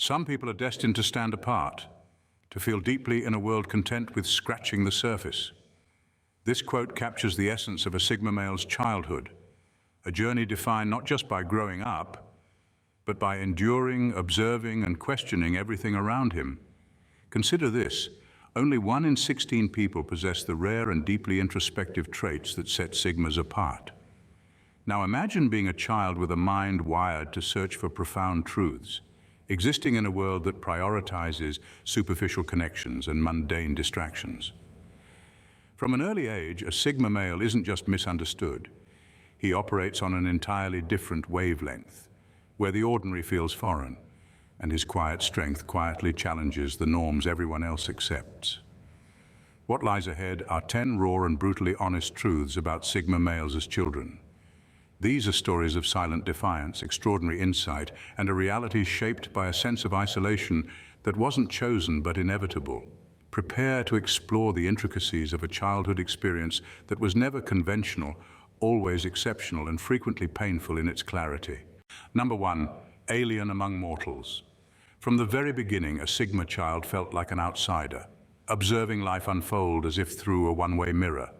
Some people are destined to stand apart, to feel deeply in a world content with scratching the surface. This quote captures the essence of a Sigma male's childhood, a journey defined not just by growing up, but by enduring, observing, and questioning everything around him. Consider this: only 1 in 16 people possess the rare and deeply introspective traits that set Sigmas apart. Now imagine being a child with a mind wired to search for profound truths, existing in a world that prioritizes superficial connections and mundane distractions. From an early age, a Sigma male isn't just misunderstood. He operates on an entirely different wavelength, where the ordinary feels foreign, and his quiet strength quietly challenges the norms everyone else accepts. What lies ahead are 10 raw and brutally honest truths about Sigma males as children. These are stories of silent defiance, extraordinary insight, and a reality shaped by a sense of isolation that wasn't chosen but inevitable. Prepare to explore the intricacies of a childhood experience that was never conventional, always exceptional, and frequently painful in its clarity. Number 1, alien among mortals. From the very beginning, a Sigma child felt like an outsider, observing life unfold as if through a one-way mirror.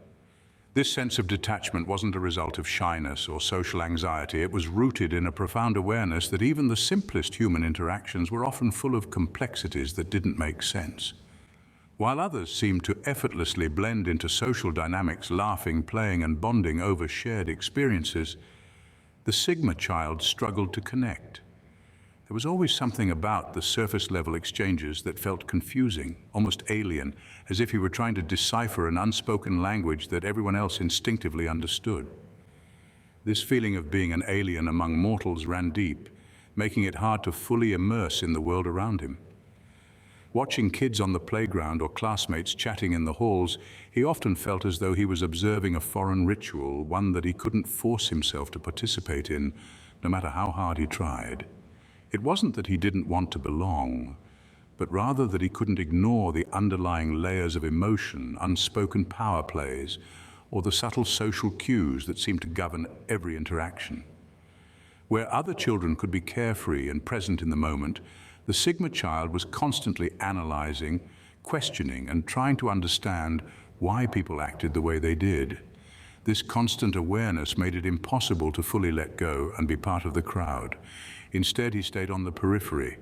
This sense of detachment wasn't a result of shyness or social anxiety. It was rooted in a profound awareness that even the simplest human interactions were often full of complexities that didn't make sense. While others seemed to effortlessly blend into social dynamics, laughing, playing, and bonding over shared experiences, the Sigma child struggled to connect. There was always something about the surface-level exchanges that felt confusing, almost alien, as if he were trying to decipher an unspoken language that everyone else instinctively understood. This feeling of being an alien among mortals ran deep, making it hard to fully immerse in the world around him. Watching kids on the playground or classmates chatting in the halls, he often felt as though he was observing a foreign ritual, one that he couldn't force himself to participate in, no matter how hard he tried. It wasn't that he didn't want to belong, but rather that he couldn't ignore the underlying layers of emotion, unspoken power plays, or the subtle social cues that seemed to govern every interaction. Where other children could be carefree and present in the moment, the Sigma child was constantly analyzing, questioning, and trying to understand why people acted the way they did. This constant awareness made it impossible to fully let go and be part of the crowd. Instead, he stayed on the periphery,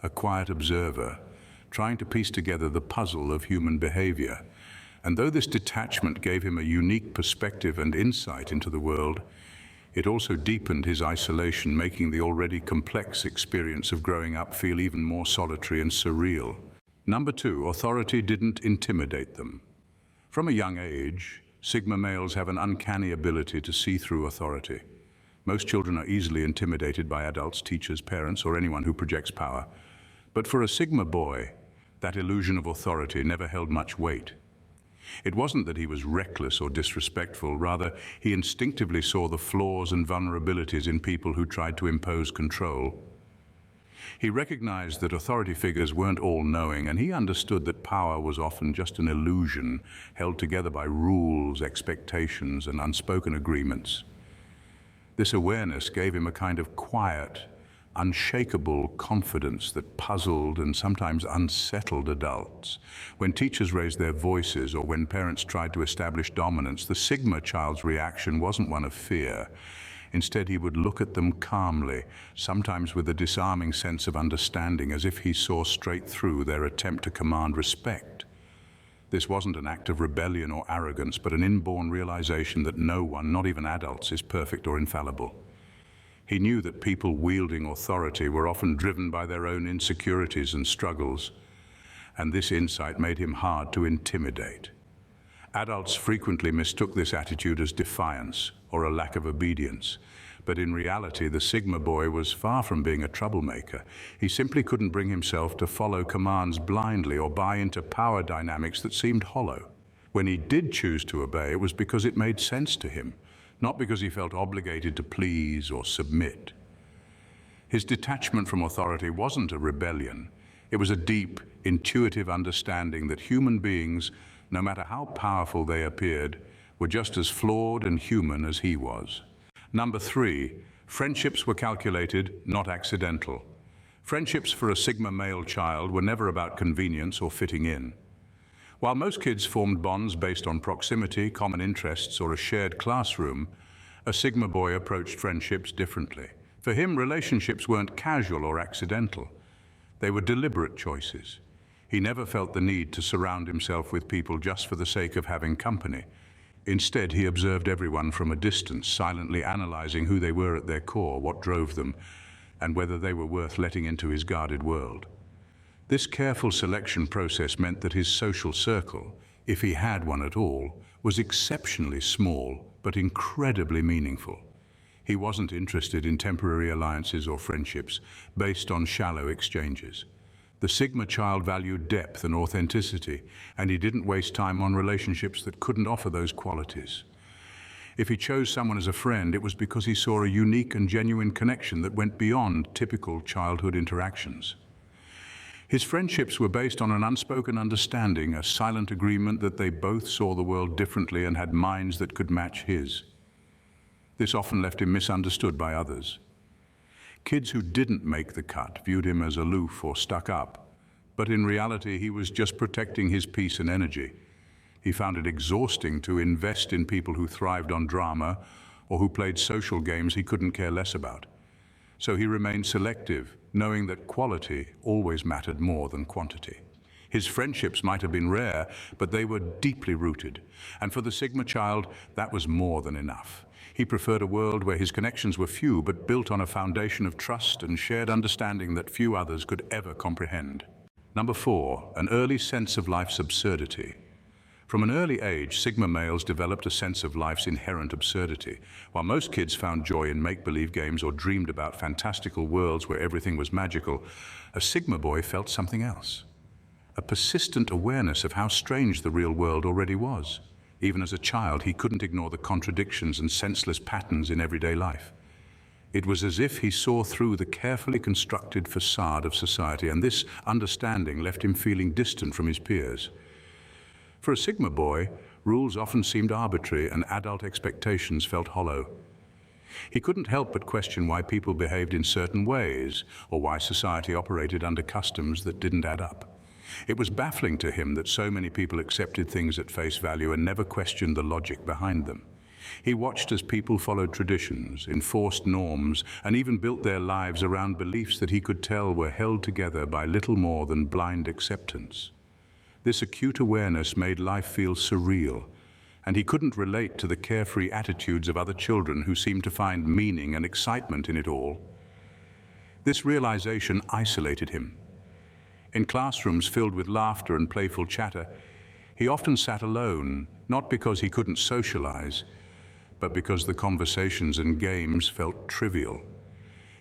a quiet observer, trying to piece together the puzzle of human behavior. And though this detachment gave him a unique perspective and insight into the world, it also deepened his isolation, making the already complex experience of growing up feel even more solitary and surreal. Number 2, authority didn't intimidate them. From a young age, Sigma males have an uncanny ability to see through authority. Most children are easily intimidated by adults, teachers, parents, or anyone who projects power. But for a Sigma boy, that illusion of authority never held much weight. It wasn't that he was reckless or disrespectful, rather, he instinctively saw the flaws and vulnerabilities in people who tried to impose control. He recognized that authority figures weren't all-knowing, and he understood that power was often just an illusion held together by rules, expectations, and unspoken agreements. This awareness gave him a kind of quiet, unshakable confidence that puzzled and sometimes unsettled adults. When teachers raised their voices or when parents tried to establish dominance, the Sigma child's reaction wasn't one of fear. Instead, he would look at them calmly, sometimes with a disarming sense of understanding, as if he saw straight through their attempt to command respect. This wasn't an act of rebellion or arrogance, but an inborn realization that no one, not even adults, is perfect or infallible. He knew that people wielding authority were often driven by their own insecurities and struggles, and this insight made him hard to intimidate. Adults frequently mistook this attitude as defiance or a lack of obedience, but in reality, the Sigma boy was far from being a troublemaker. He simply couldn't bring himself to follow commands blindly or buy into power dynamics that seemed hollow. When he did choose to obey, it was because it made sense to him, not because he felt obligated to please or submit. His detachment from authority wasn't a rebellion. It was a deep, intuitive understanding that human beings, no matter how powerful they appeared, were just as flawed and human as he was. Number 3, friendships were calculated, not accidental. Friendships for a Sigma male child were never about convenience or fitting in. While most kids formed bonds based on proximity, common interests, or a shared classroom, a Sigma boy approached friendships differently. For him, relationships weren't casual or accidental. They were deliberate choices. He never felt the need to surround himself with people just for the sake of having company. Instead, he observed everyone from a distance, silently analyzing who they were at their core, what drove them, and whether they were worth letting into his guarded world. This careful selection process meant that his social circle, if he had one at all, was exceptionally small but incredibly meaningful. He wasn't interested in temporary alliances or friendships based on shallow exchanges. The Sigma child valued depth and authenticity, and he didn't waste time on relationships that couldn't offer those qualities. If he chose someone as a friend, it was because he saw a unique and genuine connection that went beyond typical childhood interactions. His friendships were based on an unspoken understanding, a silent agreement that they both saw the world differently and had minds that could match his. This often left him misunderstood by others. Kids who didn't make the cut viewed him as aloof or stuck up, but in reality he was just protecting his peace and energy. He found it exhausting to invest in people who thrived on drama or who played social games he couldn't care less about. So he remained selective, knowing that quality always mattered more than quantity. His friendships might have been rare, but they were deeply rooted. And for the Sigma child, that was more than enough. He preferred a world where his connections were few, but built on a foundation of trust and shared understanding that few others could ever comprehend. Number 4, an early sense of life's absurdity. From an early age, Sigma males developed a sense of life's inherent absurdity. While most kids found joy in make-believe games or dreamed about fantastical worlds where everything was magical, a Sigma boy felt something else. A persistent awareness of how strange the real world already was. Even as a child, he couldn't ignore the contradictions and senseless patterns in everyday life. It was as if he saw through the carefully constructed facade of society, and this understanding left him feeling distant from his peers. For a Sigma boy, rules often seemed arbitrary and adult expectations felt hollow. He couldn't help but question why people behaved in certain ways, or why society operated under customs that didn't add up. It was baffling to him that so many people accepted things at face value and never questioned the logic behind them. He watched as people followed traditions, enforced norms, and even built their lives around beliefs that he could tell were held together by little more than blind acceptance. This acute awareness made life feel surreal, and he couldn't relate to the carefree attitudes of other children who seemed to find meaning and excitement in it all. This realization isolated him. In classrooms filled with laughter and playful chatter, he often sat alone, not because he couldn't socialize, but because the conversations and games felt trivial.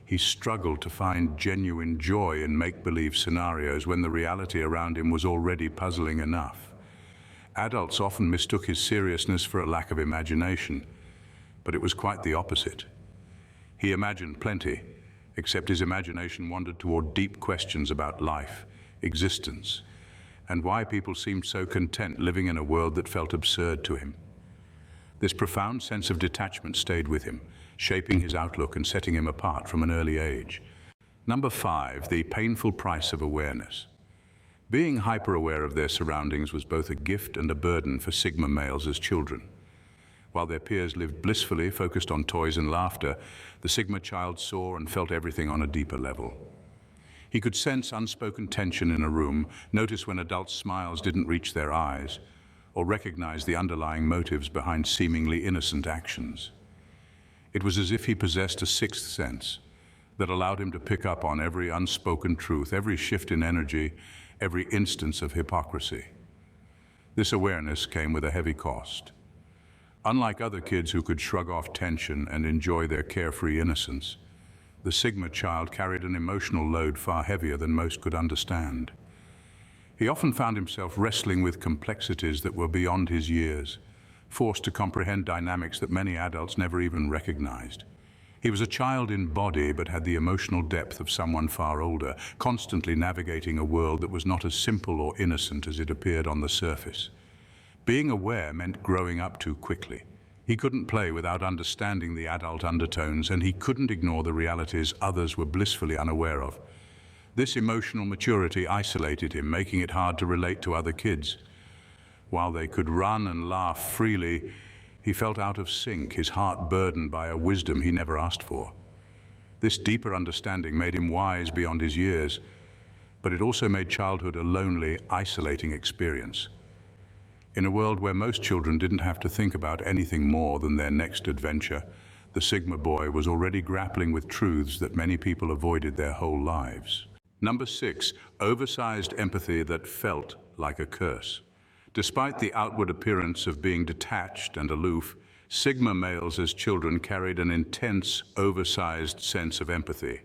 He struggled to find genuine joy in make-believe scenarios when the reality around him was already puzzling enough. Adults often mistook his seriousness for a lack of imagination, but it was quite the opposite. He imagined plenty, except his imagination wandered toward deep questions about life, existence, and why people seemed so content living in a world that felt absurd to him. This profound sense of detachment stayed with him, shaping his outlook and setting him apart from an early age. Number 5, the painful price of awareness. Being hyper-aware of their surroundings was both a gift and a burden for Sigma males as children. While their peers lived blissfully, focused on toys and laughter, the Sigma child saw and felt everything on a deeper level. He could sense unspoken tension in a room, notice when adults' smiles didn't reach their eyes, or recognize the underlying motives behind seemingly innocent actions. It was as if he possessed a sixth sense that allowed him to pick up on every unspoken truth, every shift in energy, every instance of hypocrisy. This awareness came with a heavy cost. Unlike other kids who could shrug off tension and enjoy their carefree innocence, the Sigma child carried an emotional load far heavier than most could understand. He often found himself wrestling with complexities that were beyond his years, forced to comprehend dynamics that many adults never even recognized. He was a child in body but had the emotional depth of someone far older, constantly navigating a world that was not as simple or innocent as it appeared on the surface. Being aware meant growing up too quickly. He couldn't play without understanding the adult undertones, and he couldn't ignore the realities others were blissfully unaware of. This emotional maturity isolated him, making it hard to relate to other kids. While they could run and laugh freely, he felt out of sync, his heart burdened by a wisdom he never asked for. This deeper understanding made him wise beyond his years, but it also made childhood a lonely, isolating experience. In a world where most children didn't have to think about anything more than their next adventure, the Sigma boy was already grappling with truths that many people avoided their whole lives. Number 6, oversized empathy that felt like a curse. Despite the outward appearance of being detached and aloof, Sigma males as children carried an intense, oversized sense of empathy.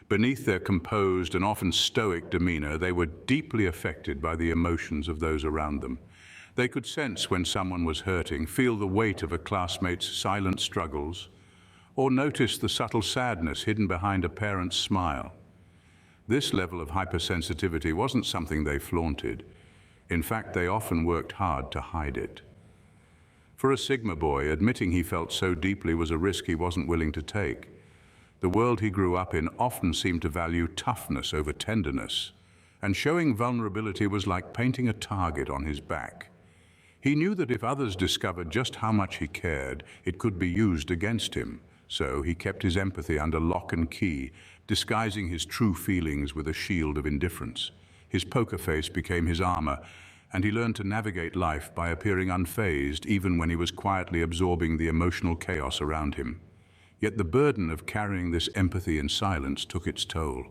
Beneath their composed and often stoic demeanor, they were deeply affected by the emotions of those around them. They could sense when someone was hurting, feel the weight of a classmate's silent struggles, or notice the subtle sadness hidden behind a parent's smile. This level of hypersensitivity wasn't something they flaunted. In fact, they often worked hard to hide it. For a Sigma boy, admitting he felt so deeply was a risk he wasn't willing to take. The world he grew up in often seemed to value toughness over tenderness, and showing vulnerability was like painting a target on his back. He knew that if others discovered just how much he cared, it could be used against him. So he kept his empathy under lock and key, disguising his true feelings with a shield of indifference. His poker face became his armor, and he learned to navigate life by appearing unfazed even when he was quietly absorbing the emotional chaos around him. Yet the burden of carrying this empathy in silence took its toll.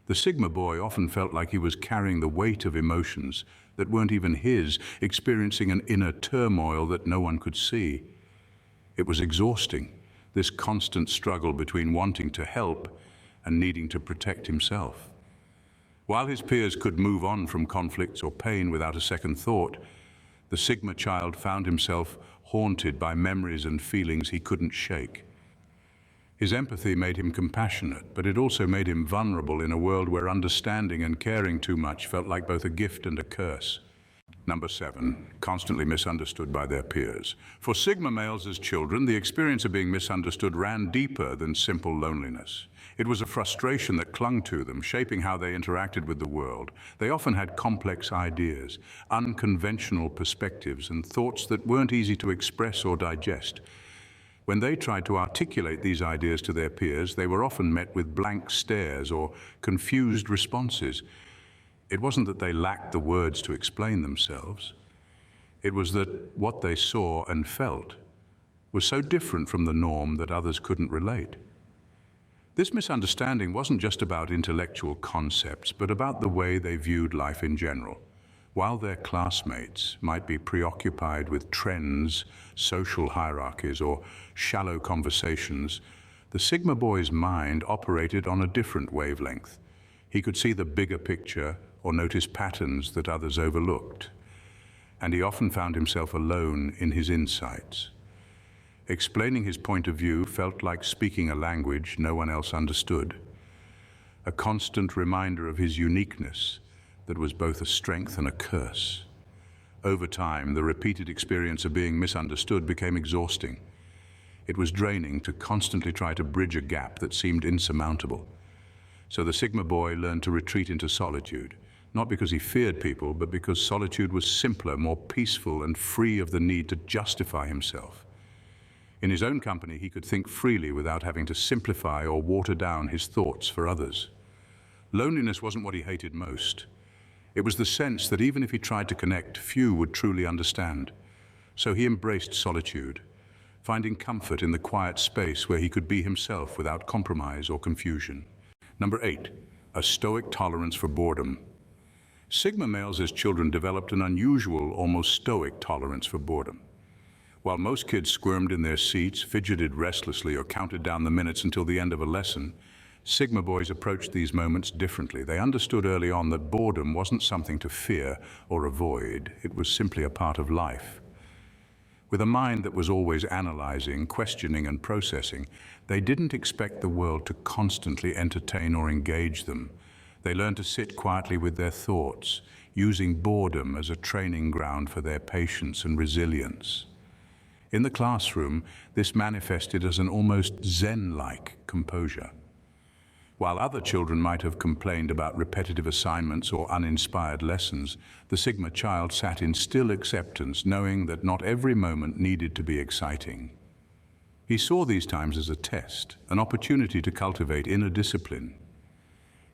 The Sigma boy often felt like he was carrying the weight of emotions that weren't even his, experiencing an inner turmoil that no one could see. It was exhausting, this constant struggle between wanting to help and needing to protect himself. While his peers could move on from conflicts or pain without a second thought, the Sigma child found himself haunted by memories and feelings he couldn't shake. His empathy made him compassionate, but it also made him vulnerable in a world where understanding and caring too much felt like both a gift and a curse. Number 7, constantly misunderstood by their peers. For Sigma males as children, the experience of being misunderstood ran deeper than simple loneliness. It was a frustration that clung to them, shaping how they interacted with the world. They often had complex ideas, unconventional perspectives, and thoughts that weren't easy to express or digest. When they tried to articulate these ideas to their peers, they were often met with blank stares or confused responses. It wasn't that they lacked the words to explain themselves. It was that what they saw and felt was so different from the norm that others couldn't relate. This misunderstanding wasn't just about intellectual concepts, but about the way they viewed life in general. While their classmates might be preoccupied with trends, social hierarchies, or shallow conversations, the Sigma boy's mind operated on a different wavelength. He could see the bigger picture or notice patterns that others overlooked, and he often found himself alone in his insights. Explaining his point of view felt like speaking a language no one else understood, a constant reminder of his uniqueness that was both a strength and a curse. Over time, the repeated experience of being misunderstood became exhausting. It was draining to constantly try to bridge a gap that seemed insurmountable. So the Sigma boy learned to retreat into solitude, not because he feared people, but because solitude was simpler, more peaceful, and free of the need to justify himself. In his own company, he could think freely without having to simplify or water down his thoughts for others. Loneliness wasn't what he hated most. It was the sense that even if he tried to connect, few would truly understand. So he embraced solitude, finding comfort in the quiet space where he could be himself without compromise or confusion. Number 8, a stoic tolerance for boredom. Sigma males as children developed an unusual, almost stoic tolerance for boredom. While most kids squirmed in their seats, fidgeted restlessly, or counted down the minutes until the end of a lesson, Sigma boys approached these moments differently. They understood early on that boredom wasn't something to fear or avoid. It was simply a part of life. With a mind that was always analyzing, questioning, and processing, they didn't expect the world to constantly entertain or engage them. They learned to sit quietly with their thoughts, using boredom as a training ground for their patience and resilience. In the classroom, this manifested as an almost Zen-like composure. While other children might have complained about repetitive assignments or uninspired lessons, the Sigma child sat in still acceptance, knowing that not every moment needed to be exciting. He saw these times as a test, an opportunity to cultivate inner discipline.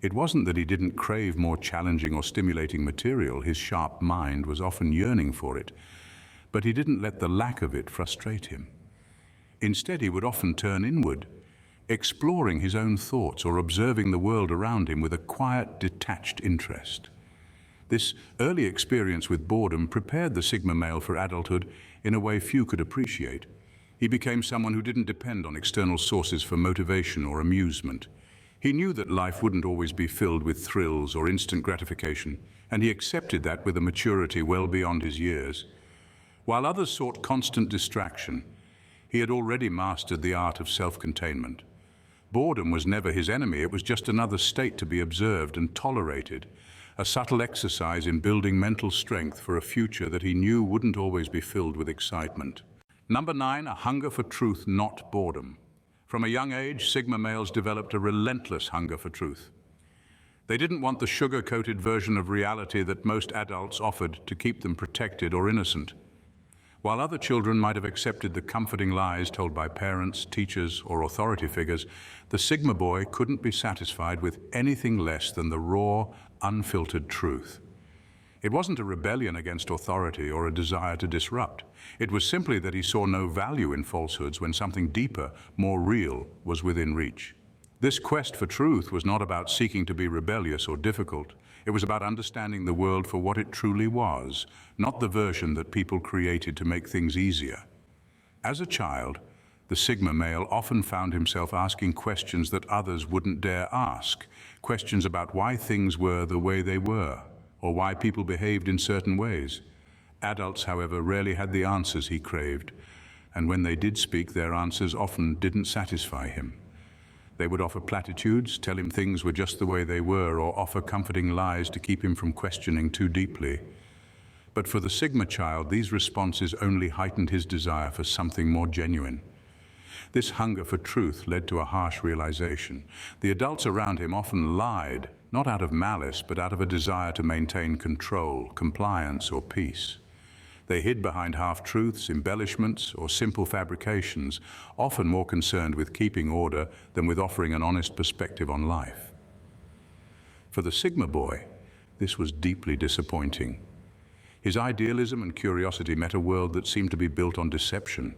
It wasn't that he didn't crave more challenging or stimulating material, his sharp mind was often yearning for it, but he didn't let the lack of it frustrate him. Instead, he would often turn inward, exploring his own thoughts or observing the world around him with a quiet, detached interest. This early experience with boredom prepared the Sigma male for adulthood in a way few could appreciate. He became someone who didn't depend on external sources for motivation or amusement. He knew that life wouldn't always be filled with thrills or instant gratification, and he accepted that with a maturity well beyond his years. While others sought constant distraction, he had already mastered the art of self-containment. Boredom was never his enemy, it was just another state to be observed and tolerated, a subtle exercise in building mental strength for a future that he knew wouldn't always be filled with excitement. Number 9, a hunger for truth, not boredom. From a young age, Sigma males developed a relentless hunger for truth. They didn't want the sugar-coated version of reality that most adults offered to keep them protected or innocent. While other children might have accepted the comforting lies told by parents, teachers, or authority figures, the Sigma boy couldn't be satisfied with anything less than the raw, unfiltered truth. It wasn't a rebellion against authority or a desire to disrupt. It was simply that he saw no value in falsehoods when something deeper, more real, was within reach. This quest for truth was not about seeking to be rebellious or difficult. It was about understanding the world for what it truly was, not the version that people created to make things easier. As a child, the Sigma male often found himself asking questions that others wouldn't dare ask, questions about why things were the way they were, or why people behaved in certain ways. Adults, however, rarely had the answers he craved, and when they did speak, their answers often didn't satisfy him. They would offer platitudes, tell him things were just the way they were, or offer comforting lies to keep him from questioning too deeply. But for the Sigma child, these responses only heightened his desire for something more genuine. This hunger for truth led to a harsh realization. The adults around him often lied, not out of malice, but out of a desire to maintain control, compliance, or peace. They hid behind half-truths, embellishments, or simple fabrications, often more concerned with keeping order than with offering an honest perspective on life. For the Sigma boy, this was deeply disappointing. His idealism and curiosity met a world that seemed to be built on deception,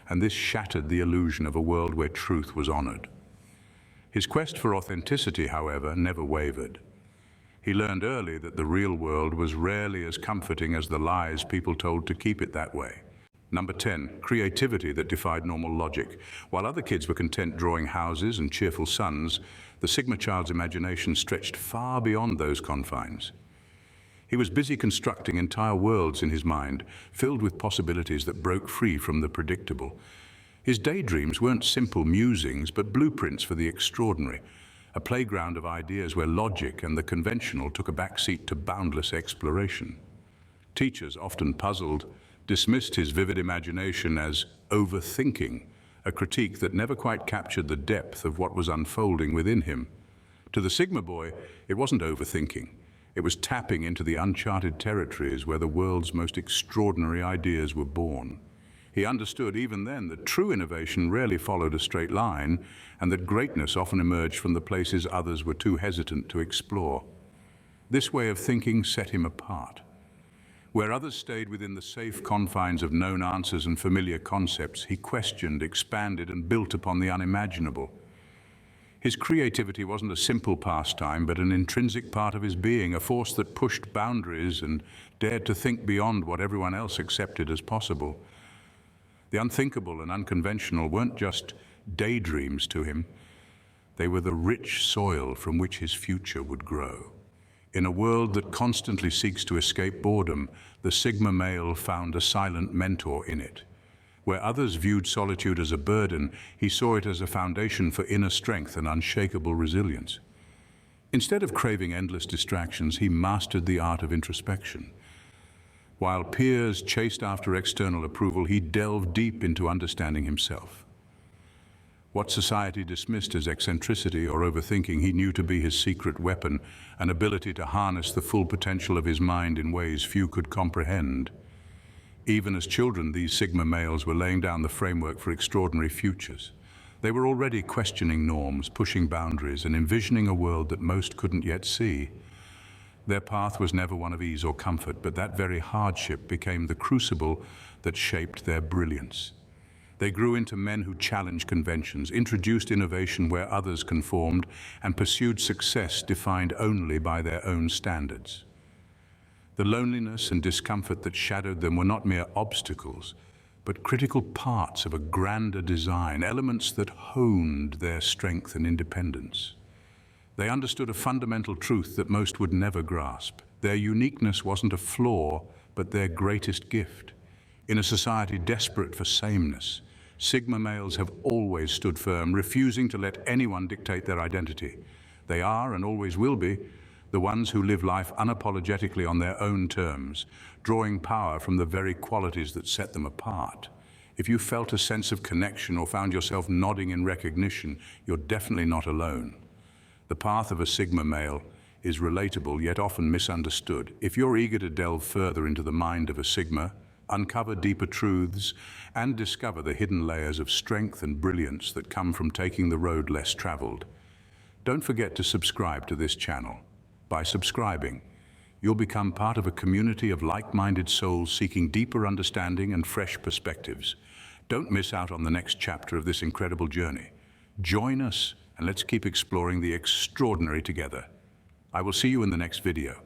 and this shattered the illusion of a world where truth was honored. His quest for authenticity, however, never wavered. He learned early that the real world was rarely as comforting as the lies people told to keep it that way. Number 10, creativity that defied normal logic. While other kids were content drawing houses and cheerful suns, the Sigma child's imagination stretched far beyond those confines. He was busy constructing entire worlds in his mind, filled with possibilities that broke free from the predictable. His daydreams weren't simple musings, but blueprints for the extraordinary, a playground of ideas where logic and the conventional took a backseat to boundless exploration. Teachers, often puzzled, dismissed his vivid imagination as overthinking, a critique that never quite captured the depth of what was unfolding within him. To the Sigma boy, it wasn't overthinking. It was tapping into the uncharted territories where the world's most extraordinary ideas were born. He understood even then that true innovation rarely followed a straight line, and that greatness often emerged from the places others were too hesitant to explore. This way of thinking set him apart. Where others stayed within the safe confines of known answers and familiar concepts, he questioned, expanded, and built upon the unimaginable. His creativity wasn't a simple pastime, but an intrinsic part of his being, a force that pushed boundaries and dared to think beyond what everyone else accepted as possible. The unthinkable and unconventional weren't just daydreams to him. They were the rich soil from which his future would grow. In a world that constantly seeks to escape boredom, the Sigma male found a silent mentor in it. Where others viewed solitude as a burden, he saw it as a foundation for inner strength and unshakable resilience. Instead of craving endless distractions, he mastered the art of introspection. While peers chased after external approval, he delved deep into understanding himself. What society dismissed as eccentricity or overthinking, he knew to be his secret weapon, an ability to harness the full potential of his mind in ways few could comprehend. Even as children, these Sigma males were laying down the framework for extraordinary futures. They were already questioning norms, pushing boundaries, and envisioning a world that most couldn't yet see. Their path was never one of ease or comfort, but that very hardship became the crucible that shaped their brilliance. They grew into men who challenged conventions, introduced innovation where others conformed, and pursued success defined only by their own standards. The loneliness and discomfort that shadowed them were not mere obstacles, but critical parts of a grander design, elements that honed their strength and independence. They understood a fundamental truth that most would never grasp. Their uniqueness wasn't a flaw, but their greatest gift. In a society desperate for sameness, Sigma males have always stood firm, refusing to let anyone dictate their identity. They are, and always will be, the ones who live life unapologetically on their own terms, drawing power from the very qualities that set them apart. If you felt a sense of connection or found yourself nodding in recognition, you're definitely not alone. The path of a Sigma male is relatable yet often misunderstood. If you're eager to delve further into the mind of a Sigma, uncover deeper truths, and discover the hidden layers of strength and brilliance that come from taking the road less traveled, don't forget to subscribe to this channel. By subscribing, you'll become part of a community of like-minded souls seeking deeper understanding and fresh perspectives. Don't miss out on the next chapter of this incredible journey. Join us and let's keep exploring the extraordinary together. I will see you in the next video.